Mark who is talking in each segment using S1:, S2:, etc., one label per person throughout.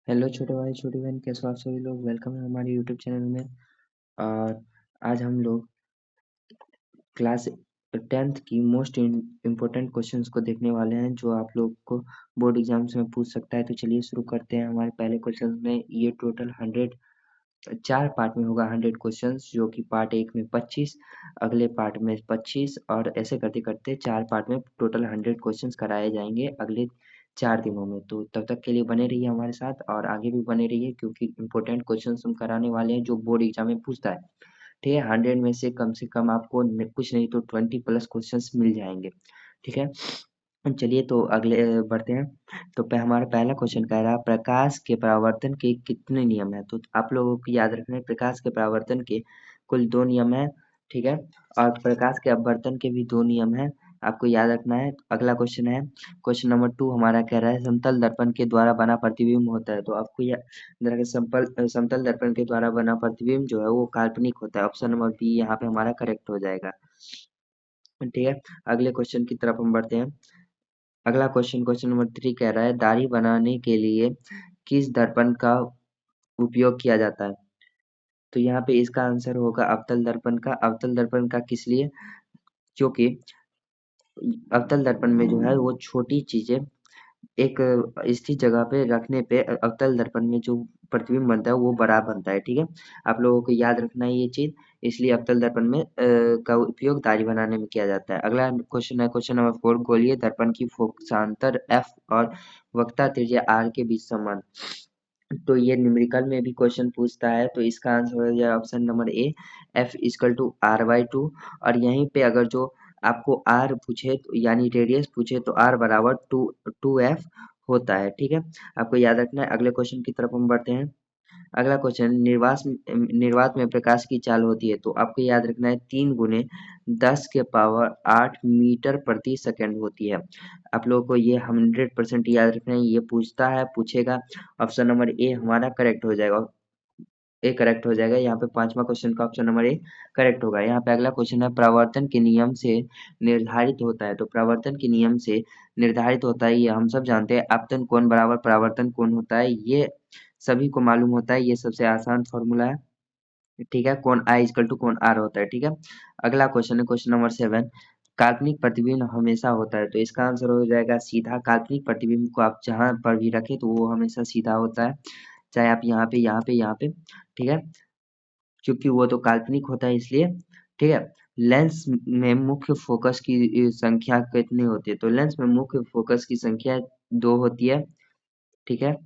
S1: Hello छोटे भाई छोटी बहन, कैसे हो आप सभी लोग। वेलकम है हमारे यूट्यूब चैनल में। और आज हम लोग क्लास 10th की मोस्ट इम्पोर्टेंट क्वेश्चंस को देखने वाले हैं जो आप लोग को बोर्ड एग्जाम्स में पूछ सकता है। तो चलिए शुरू करते हैं। हमारे पहले क्वेश्चन में ये टोटल 4 पार्ट में होगा 100 क्वेश्चंस, जो कि पार्ट 1 में 25, अगले पार्ट में 25 और ऐसे करते करते 4 पार्ट में टोटल 100 क्वेश्चंस कराए जाएंगे अगले 4 दिनों में। तो तब तक के लिए बने रहिए हमारे साथ और आगे भी बने रहिए, क्योंकि इम्पोर्टेंट क्वेश्चंस हम कराने वाले हैं जो बोर्ड एग्जाम में पूछता है। ठीक है, 100 में से कम आपको कुछ नहीं तो 20 प्लस क्वेश्चंस मिल जाएंगे। ठीक है, चलिए तो अगले बढ़ते हैं। तो हमारा पहला क्वेश्चन कह रहा है प्रकाश के परावर्तन के कितने नियम हैं। तो आप लोगों को याद रखना है प्रकाश के परावर्तन के कुल 2 नियम हैं। ठीक है, और प्रकाश के अपवर्तन के भी 2 नियम हैं, आपको याद रखना है। अगला क्वेश्चन है, क्वेश्चन नंबर 2 हमारा कह रहा है समतल दर्पण के द्वारा बना प्रतिबिंब होता है। तो आपको समतल दर्पण के द्वारा बना प्रतिबिंब जो है वो काल्पनिक होता है। ऑप्शन नंबर बी यहाँ पे हमारा करेक्ट हो जाएगा। ठीक है, अगले क्वेश्चन की तरफ हम बढ़ते हैं। अगला क्वेश्चन, क्वेश्चन नंबर 3 कह रहा है दाढ़ी बनाने के लिए किस दर्पण का उपयोग किया जाता है। तो यहाँ पे इसका आंसर होगा अवतल दर्पण का। अवतल दर्पण का किस लिए, क्योंकि अवतल दर्पण में जो है वो छोटी चीजें एक स्थिर जगह पे रखने पे अवतल दर्पण में जो प्रतिबिंब बनता है वो बड़ा बनता है। ठीक है, आप लोगों को याद रखना है ये चीज। इसलिए अवतल दर्पण में का उपयोग दाढ़ी बनाने में किया जाता है। अगला क्वेश्चन है, क्वेश्चन नंबर 4, गोलीय दर्पण की फोकसांतर एफ और वक्रता त्रिज्या आर के बीच संबंध। तो ये न्यूमेरिकल में भी क्वेश्चन पूछता है, तो इसका आंसर हो जाएगा option number A, F equal to R by 2। और यहीं पे अगर जो आपको आर पूछे तो यानी रेडियस पूछे तो आर बराबर टू एफ होता है। ठीक है, आपको याद रखना है। अगले क्वेश्चन की तरफ हम बढ़ते हैं। अगला क्वेश्चन, निर्वात में प्रकाश की चाल होती है। तो आपको याद रखना है 3 गुने 10 के पावर 8 मीटर प्रति सेकंड होती है। आप लोगों को ये 100% याद रखना है, ये पूछता है पूछेगा। ऑप्शन नंबर ए हमारा करेक्ट हो जाएगा। ए करेक्ट हो जाएगा, यहाँ पे 5वां क्वेश्चन का ऑप्शन नंबर ए करेक्ट होगा। यहाँ पे अगला क्वेश्चन है प्रवर्तन के नियम से निर्धारित होता है। तो प्रवर्तन के नियम से निर्धारित होता है, ये हम सब जानते हैं, आपतन कोण बराबर परावर्तन कोण होता है। ये सभी को मालूम होता है, ये सबसे आसान फॉर्मूला है। ठीक है, कोण आई इक्वल टू कोण आर होता है। ठीक है, अगला क्वेश्चन है, क्वेश्चन नंबर 7, काल्पनिक प्रतिबिंब हमेशा होता है। तो इसका आंसर हो जाएगा सीधा। काल्पनिक प्रतिबिंब को आप जहां पर भी रखें तो वो हमेशा सीधा होता है, चाहे आप यहाँ पे। ठीक है, क्योंकि वो तो काल्पनिक होता है इसलिए। ठीक है, लेंस में मुख्य फोकस की संख्या कितनी होती है। तो लेंस में मुख्य फोकस की संख्या 2 होती है। ठीक है,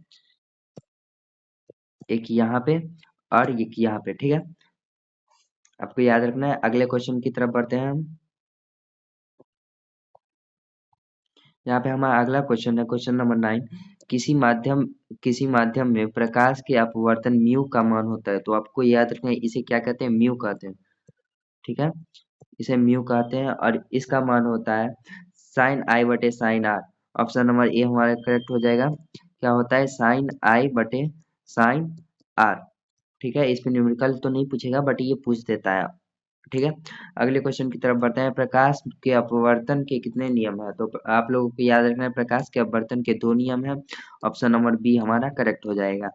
S1: एक यहाँ पे और एक यहाँ पे। ठीक है, आपको याद रखना है। अगले क्वेश्चन की तरफ बढ़ते हैं हम। यहाँ पे हमारा अगला क्वेश्चन है, क्वेश्चन नंबर 9, किसी माध्यम में प्रकाश के अपवर्तन म्यू का मान होता है। तो आपको याद रखना है इसे क्या कहते हैं, म्यू कहते हैं। ठीक है, इसे म्यू कहते हैं और इसका मान होता है साइन आई बटे sine R. Option number A हमारा करेक्ट हो जाएगा। क्या होता है, साइन आई बटे साइन आर। ठीक है, इस पे न्यूमेरिकल तो नहीं पूछेगा बट ये पूछ देता है। ठीक है, अगले क्वेश्चन की तरफ बढ़ते हैं। प्रकाश के अपवर्तन के कितने नियम है। तो आप लोगों को याद रखना है प्रकाश के अपवर्तन के 2 नियम है। ऑप्शन नंबर बी हमारा करेक्ट हो जाएगा।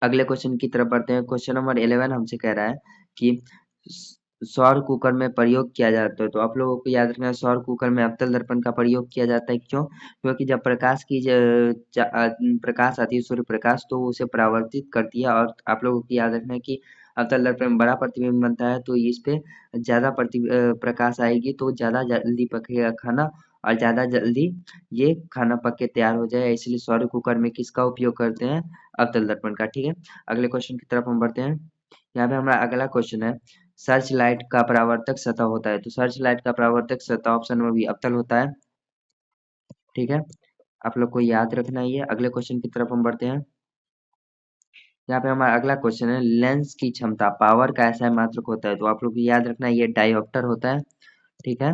S1: अगले क्वेश्चन की तरफ बढ़ते हैं। क्वेश्चन नंबर 11 हमसे कह रहा है कि सौर कुकर में प्रयोग किया जाता है। तो आप लोगों को याद रखना है सौर कुकर में अवतल दर्पण का प्रयोग किया जाता है। क्यों, क्योंकि जब प्रकाश आती है सूर्य प्रकाश तो उसे परावर्तित करती है। और आप लोगों को याद रखना है कि अवतल दर्पण में बड़ा प्रतिबिंब बनता है, तो इस पे ज्यादा प्रकाश आएगी तो ज्यादा जल्दी पकेगा खाना और ज्यादा जल्दी ये खाना पक के तैयार हो जाए। इसलिए सौर कुकर में किसका उपयोग करते हैं, अवतल दर्पण का। ठीक है, अगले क्वेश्चन की तरफ हम बढ़ते हैं। यहाँ पे हमारा अगला क्वेश्चन है, सर्च लाइट का परावर्तक सतह होता है। तो सर्च लाइट का परावर्तक सतह ऑप्शन में भी अवतल होता है। ठीक है, आप लोग को याद रखना है ये। अगले क्वेश्चन की तरफ हम बढ़ते हैं। यहाँ पे हमारा अगला क्वेश्चन है, लेंस की क्षमता पावर का ऐसा मात्रक होता है। तो आप लोग को याद रखना है ये डायोप्टर होता है। ठीक है,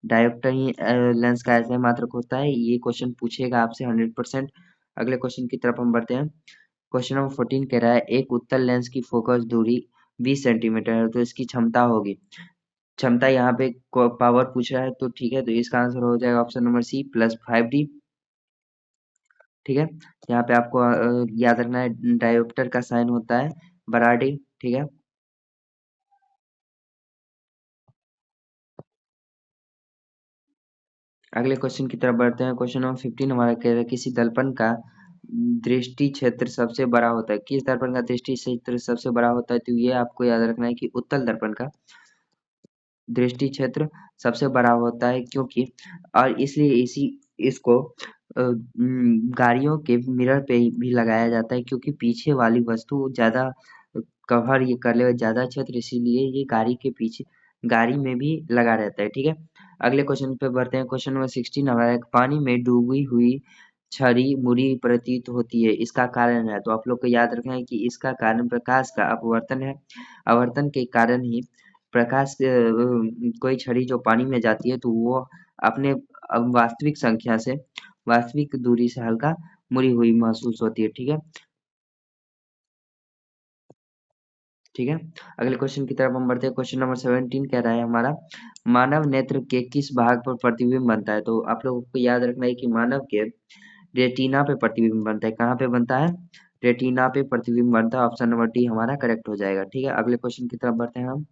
S1: डायोप्टर ही लेंस का ऐसा मात्रक होता है। ये क्वेश्चन पूछेगा आपसे 100%। अगले क्वेश्चन की तरफ हम बढ़ते हैं। क्वेश्चन नंबर 14 कह रहा है एक उत्तल लेंस की फोकस दूरी 20 सेंटीमीटर है, तो इसकी क्षमता होगी। क्षमता यहाँ पे पावर पूछ रहा है, तो ठीक है, तो इसका आंसर हो जाएगा ऑप्शन नंबर सी +5D। ठीक है। यहाँ पे आपको याद रखना है डायोप्टर का साइन होता है बड़ा डी। ठीक है। अगले क्वेश्चन की तरफ बढ़ते हैं। क्वेश्चन नंबर 15 हमारा कह रहा है किसी दर्पण का दृष्टि क्षेत्र सबसे बड़ा होता है। किस दर्पण का दृष्टि क्षेत्र सबसे बड़ा होता है? तो ये आपको याद रखना है कि उत्तल दर्पण का दृष्टि क्षेत्र सबसे बड़ा होता है, क्योंकि और इसलिए इसी इसको गाड़ियों के मिरर पे भी लगाया जाता है, क्योंकि पीछे वाली वस्तु ज्यादा कवर ये कर ले ज्यादा क्षेत्र, इसीलिए ये गाड़ी के पीछे गाड़ी में भी लगा रहता है। ठीक है। अगले क्वेश्चन पे बढ़ते हैं। क्वेश्चन नंबर 16 हमारा एक पानी में डूबी हुई छड़ी मुड़ी प्रतीत होती है, इसका कारण है। तो आप लोग को याद रखना है कि इसका कारण प्रकाश का अपवर्तन है। आवर्तन के कारण ही प्रकाश कोई छड़ी जो पानी में जाती है तो वो अपने वास्तविक संख्या से वास्तविक दूरी से हल्का मुड़ी हुई महसूस होती है। ठीक है। ठीक है। अगले क्वेश्चन की तरफ हम बढ़ते हैं। क्वेश्चन नंबर 17 कह रहा है हमारा मानव नेत्र के किस भाग पर प्रतिबिंब बनता है? तो आप लोगों को याद रखना है कि मानव के रेटिना पे प्रतिबिंब बनता है। कहाँ पे बनता है? रेटिना पे प्रतिबिंब बनता है। ऑप्शन नंबर डी हमारा करेक्ट हो जाएगा। ठीक है। अगले क्वेश्चन की तरफ बढ़ते हैं हम।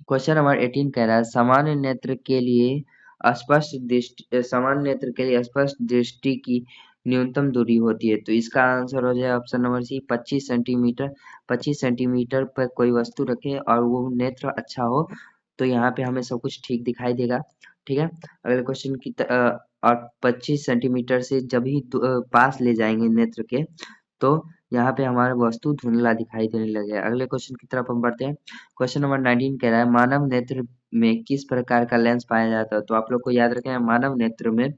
S1: क्वेश्चन नंबर 18 कह रहा है सामान्य नेत्र के लिए स्पष्ट दृष्टि की न्यूनतम दूरी होती है। तो इसका आंसर हो जाए option number C 25 centimetre. 25 centimetre पर कोई वस्तु रखे और वो नेत्र अच्छा हो तो यहाँ पे हमें सब कुछ ठीक दिखाई देगा। ठीक है। अगले क्वेश्चन और 25 सेंटीमीटर से जब ही पास ले जाएंगे नेत्र के तो यहाँ पे हमारा वस्तु धुंधला दिखाई देने लगे। अगले क्वेश्चन की तरफ हम बढ़ते हैं। क्वेश्चन नंबर 19 कह रहा है मानव नेत्र में किस प्रकार का लेंस पाया जाता है? तो आप लोग को याद रखें मानव नेत्र में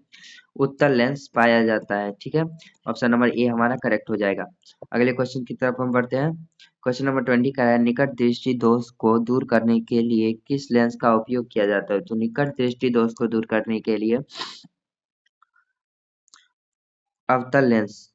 S1: उत्तल लेंस पाया जाता है। ठीक है। ऑप्शन नंबर ए हमारा करेक्ट हो जाएगा। अगले क्वेश्चन की तरफ हम बढ़ते हैं। क्वेश्चन नंबर 20 कह रहा है निकट दृष्टि दोष को दूर करने के लिए किस लेंस का उपयोग किया जाता है? तो निकट दृष्टि दोष को दूर करने के लिए अवतल लेंस।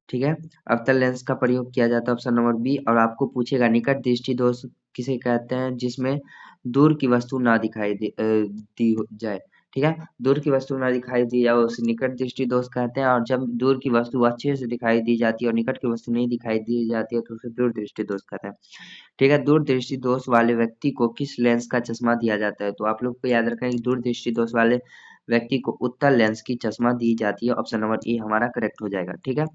S1: ठीक है। अवतल लेंस का प्रयोग किया जाता है। Option number B. और आपको पूछेगा निकट दृष्टि दोष किसे कहते हैं? जिसमें दूर की वस्तु ना दिखाई जाए। ठीक है। दूर की वस्तु ना दिखाई दी जाए उसे निकट दृष्टि दोष कहते हैं, और जब दूर की वस्तु अच्छे से दिखाई दी जाती है और निकट की वस्तु नहीं दिखाई दी जाती है तो उसे दूर दृष्टि दोष कहते हैं। ठीक है। दूर दृष्टि दोष वाले व्यक्ति को किस लेंस का चश्मा दिया जाता है? तो आप लोग को याद रखें कि दूर दृष्टि दोष वाले व्यक्ति को उत्तल लेंस की चश्मा दी जाती है। ऑप्शन नंबर ए हमारा करेक्ट हो जाएगा। ठीक है।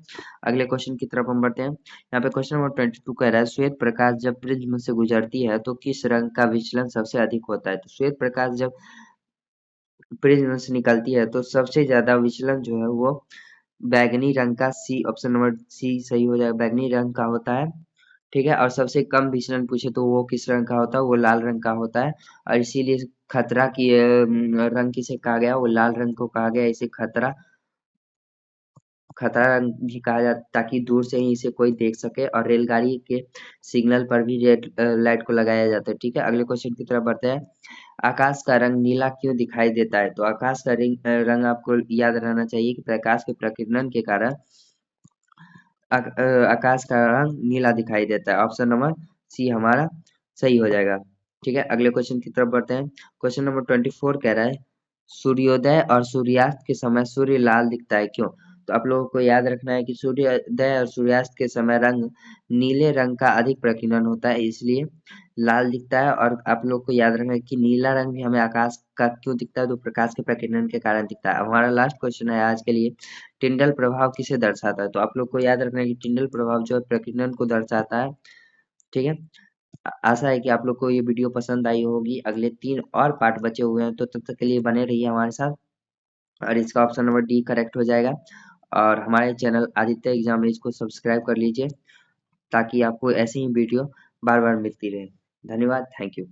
S1: अगले क्वेश्चन की तरफ हम बढ़ते हैं। यहाँ पे क्वेश्चन नंबर 22 कह रहा है श्वेत प्रकाश जब प्रिज्म से गुजरती है तो किस रंग का विचलन सबसे अधिक होता है? तो श्वेत प्रकाश जब प्रिज्म से निकलती है तो सबसे ज्यादा विचलन जो है वो बैगनी रंग का सी ऑप्शन नंबर सी सही हो जाएगा, बैगनी रंग का होता है। ठीक है। और सबसे कम विचलन पूछे तो वो किस रंग का होता है? वो लाल रंग का होता है। और इसीलिए खतरा की रंग किसे कहा गया? वो लाल रंग को कहा गया। इसे खतरा खतरा रंग भी कहा जाता ताकि दूर से ही इसे कोई देख सके, और रेलगाड़ी के सिग्नल पर भी रेड लाइट को लगाया जाता है। ठीक है। अगले क्वेश्चन की तरफ बढ़ते हैं। आकाश का रंग नीला क्यों दिखाई देता है? तो आकाश का रंग आपको याद रहना चाहिए कि प्रकाश के प्रकीर्णन के कारण आकाश का रंग नीला दिखाई देता है। ऑप्शन नंबर सी हमारा सही हो जाएगा। ठीक है। अगले क्वेश्चन की तरफ बढ़ते हैं। क्वेश्चन नंबर 24 कह रहा है सूर्योदय और सूर्यास्त के समय सूर्य लाल दिखता है, क्यों? तो आप लोगों को याद रखना है कि सूर्योदय और सूर्यास्त के समय रंग नीले रंग का अधिक प्रकीर्णन होता है, इसलिए लाल दिखता है। और आप लोग को याद रखना है कि नीला रंग भी हमें आकाश का क्यों दिखता है? तो प्रकाश के प्रकीर्णन के कारण दिखता है। हमारा लास्ट क्वेश्चन है आज के लिए टिंडल प्रभाव किसे दर्शाता है? तो आप लोग को याद रखना है कि टिंडल प्रभाव जो है प्रकीर्णन को दर्शाता है। ठीक है। आशा है कि आप लोग को ये वीडियो पसंद आई होगी। अगले 3 और पार्ट बचे हुए हैं तो तब तक के लिए बने रहिए हमारे साथ, और इसका ऑप्शन नंबर डी करेक्ट हो जाएगा। और हमारे चैनल आदित्य एग्जामिनर्स को सब्सक्राइब कर लीजिए ताकि आपको ऐसी ही वीडियो बार बार मिलती रहे। धन्यवाद। Thank you.